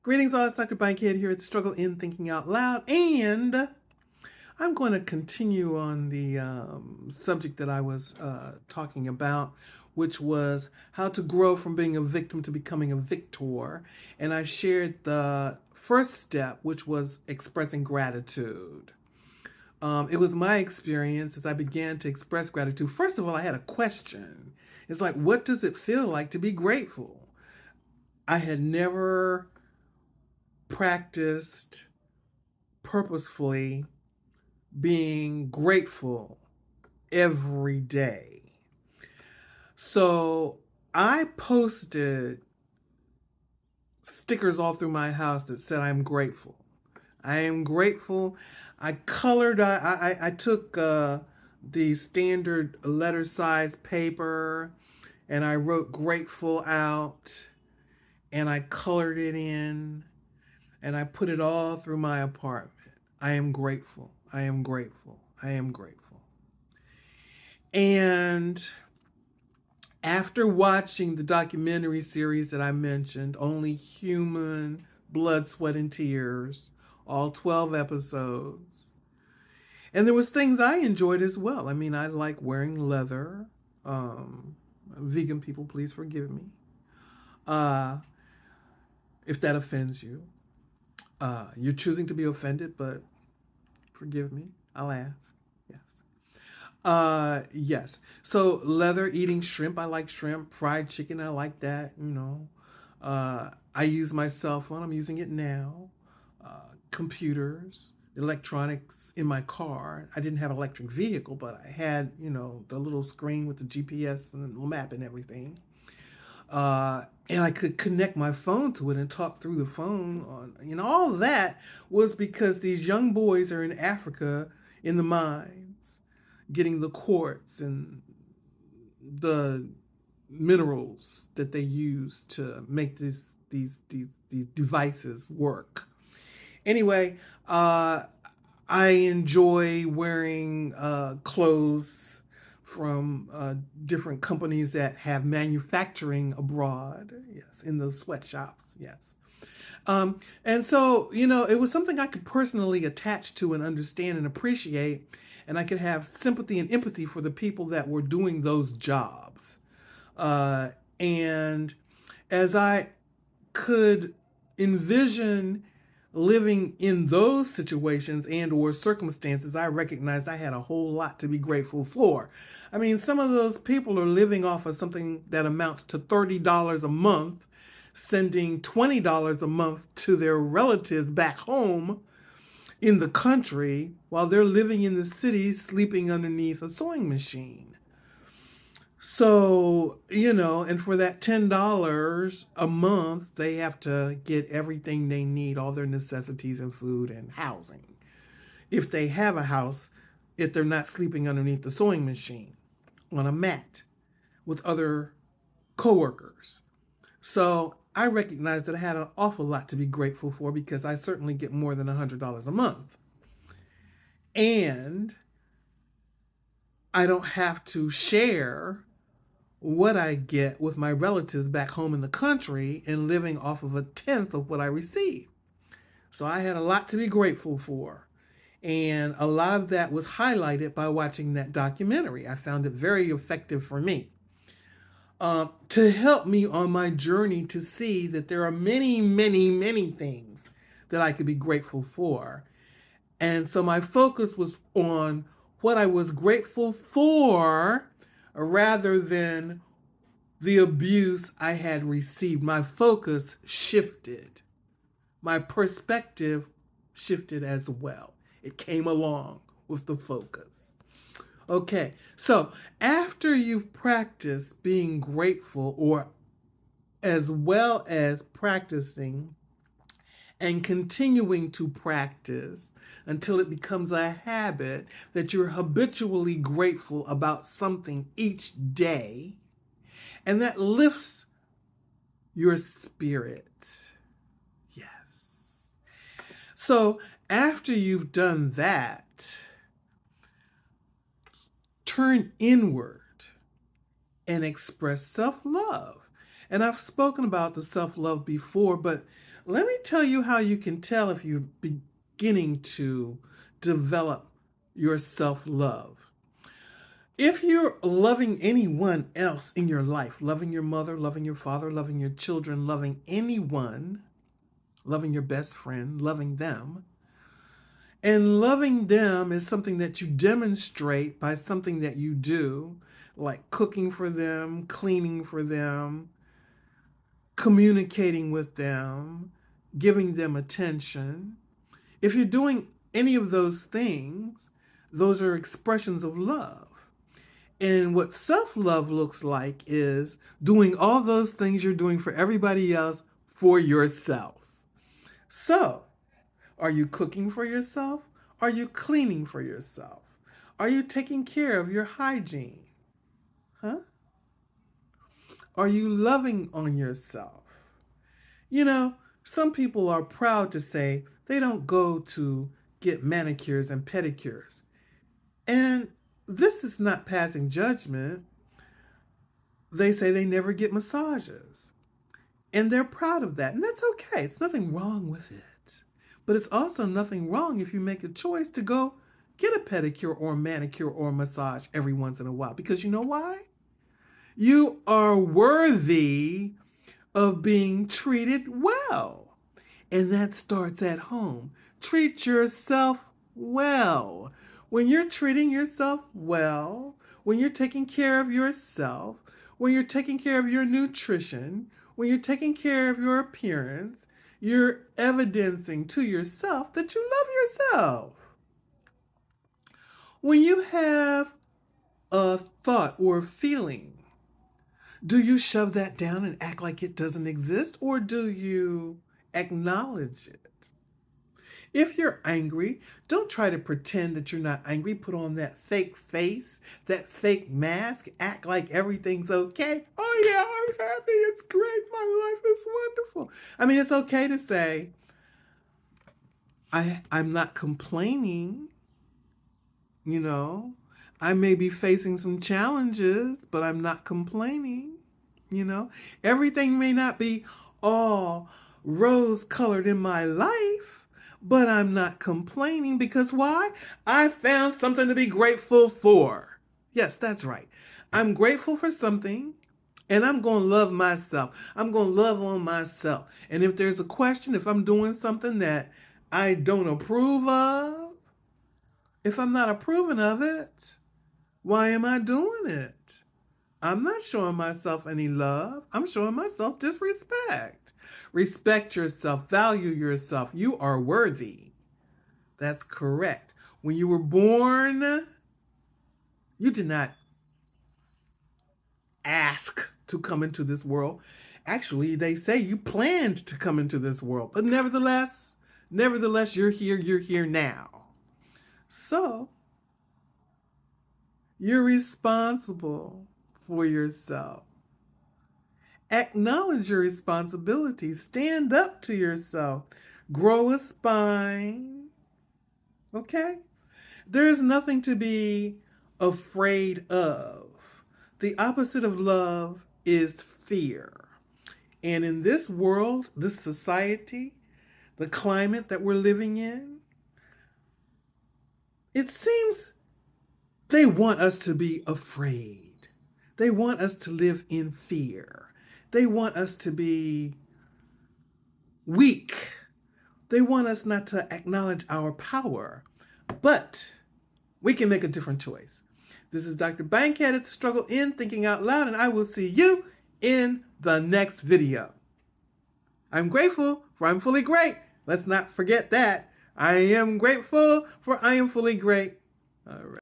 Greetings, all. It's Dr. Bankhead here at Struggle in Thinking Out Loud, and I'm going to continue on the subject that I was talking about, which was how to grow from being a victim to becoming a victor. And I shared the first step, which was expressing gratitude. It was my experience as I began to express gratitude. First of all, I had a question. It's like, what does it feel like to be grateful? I had never practiced purposefully being grateful every day. So I posted stickers all through my house that said, I'm grateful. I am grateful. I colored, I took the standard letter size paper and I wrote grateful out and I colored it in and I put it all through my apartment. I am grateful. I am grateful. I am grateful. And after watching the documentary series that I mentioned, Only Human, Blood, Sweat, and Tears, all 12 episodes, and there was things I enjoyed as well. I mean, I like wearing leather. Vegan people, please forgive me uh, if that offends you. You're choosing to be offended, but forgive me. I'll ask. Yes. Yes. So leather, eating shrimp. I like shrimp. Fried chicken. I like that. I use my cell phone. I'm using it now. Computers, electronics in my car. I didn't have an electric vehicle, but I had, the little screen with the GPS and the map and everything. And I could connect my phone to it and talk through the phone. All that was because these young boys are in Africa in the mines, getting the quartz and the minerals that they use to make these devices work. Anyway, I enjoy wearing clothes from different companies that have manufacturing abroad. Yes, in those sweatshops. Yes. And so, it was something I could personally attach to and understand and appreciate. And I could have sympathy and empathy for the people that were doing those jobs. And as I could envision living in those situations and or circumstances, I recognized I had a whole lot to be grateful for. I mean, some of those people are living off of something that amounts to $30 a month, sending $20 a month to their relatives back home in the country while they're living in the city sleeping underneath a sewing machine. So, and for that $10 a month, they have to get everything they need, all their necessities and food and housing. If they have a house, if they're not sleeping underneath the sewing machine on a mat with other coworkers. So I recognize that I had an awful lot to be grateful for because I certainly get more than $100 a month. And I don't have to share what I get with my relatives back home in the country and living off of a tenth of what I receive. So I had a lot to be grateful for. And a lot of that was highlighted by watching that documentary. I found it very effective for me to help me on my journey to see that there are many, many, many things that I could be grateful for. And so my focus was on what I was grateful for rather than the abuse I had received. My focus shifted. My perspective shifted as well. It came along with the focus. Okay, so after you've practiced being grateful, or as well as practicing and continuing to practice until it becomes a habit that you're habitually grateful about something each day, and that lifts your spirit. Yes. So after you've done that, turn inward and express self-love. And I've spoken about the self-love before, but Let me tell you how you can tell if you're beginning to develop your self-love. If you're loving anyone else in your life, loving your mother, loving your father, loving your children, loving anyone, loving your best friend, loving them, and loving them is something that you demonstrate by something that you do, like cooking for them, cleaning for them, communicating with them, giving them attention. If you're doing any of those things, those are expressions of love. And what self-love looks like is doing all those things you're doing for everybody else for yourself. So, are you cooking for yourself? Are you cleaning for yourself? Are you taking care of your hygiene? Huh? Are you loving on yourself? You know, some people are proud to say they don't go to get manicures and pedicures. And this is not passing judgment. They say they never get massages. And they're proud of that. And that's okay. It's nothing wrong with it. But it's also nothing wrong if you make a choice to go get a pedicure or a manicure or a massage every once in a while. Because you know why? You are worthy of being treated well. And that starts at home. Treat yourself well. When you're treating yourself well, when you're taking care of yourself, when you're taking care of your nutrition, when you're taking care of your appearance, you're evidencing to yourself that you love yourself. When you have a thought or a feeling, do you shove that down and act like it doesn't exist, or do you acknowledge it? If you're angry, don't try to pretend that you're not angry. Put on that fake face, that fake mask, act like everything's okay. Oh yeah, I'm happy, it's great, my life is wonderful. I mean, it's okay to say, I'm not complaining, you know. I may be facing some challenges, but I'm not complaining, you know. Everything may not be all rose-colored in my life, but I'm not complaining because why? I found something to be grateful for. Yes, that's right. I'm grateful for something, and I'm going to love myself. I'm going to love on myself. And if there's a question, if I'm doing something that I don't approve of, if I'm not approving of it, why am I doing it? I'm not showing myself any love. I'm showing myself disrespect. Respect yourself. Value yourself. You are worthy. That's correct. When you were born, you did not ask to come into this world. Actually, they say you planned to come into this world. But nevertheless, you're here now. So, you're responsible for yourself. Acknowledge your responsibilities. Stand up to yourself. Grow a spine. Okay? There is nothing to be afraid of. The opposite of love is fear. And in this world, this society, the climate that we're living in, it seems they want us to be afraid. They want us to live in fear. They want us to be weak. They want us not to acknowledge our power. But we can make a different choice. This is Dr. Bankhead at the Struggle In Thinking Out Loud, and I will see you in the next video. I'm grateful for I'm fully great. Let's not forget that. I am grateful for I am fully great. All right.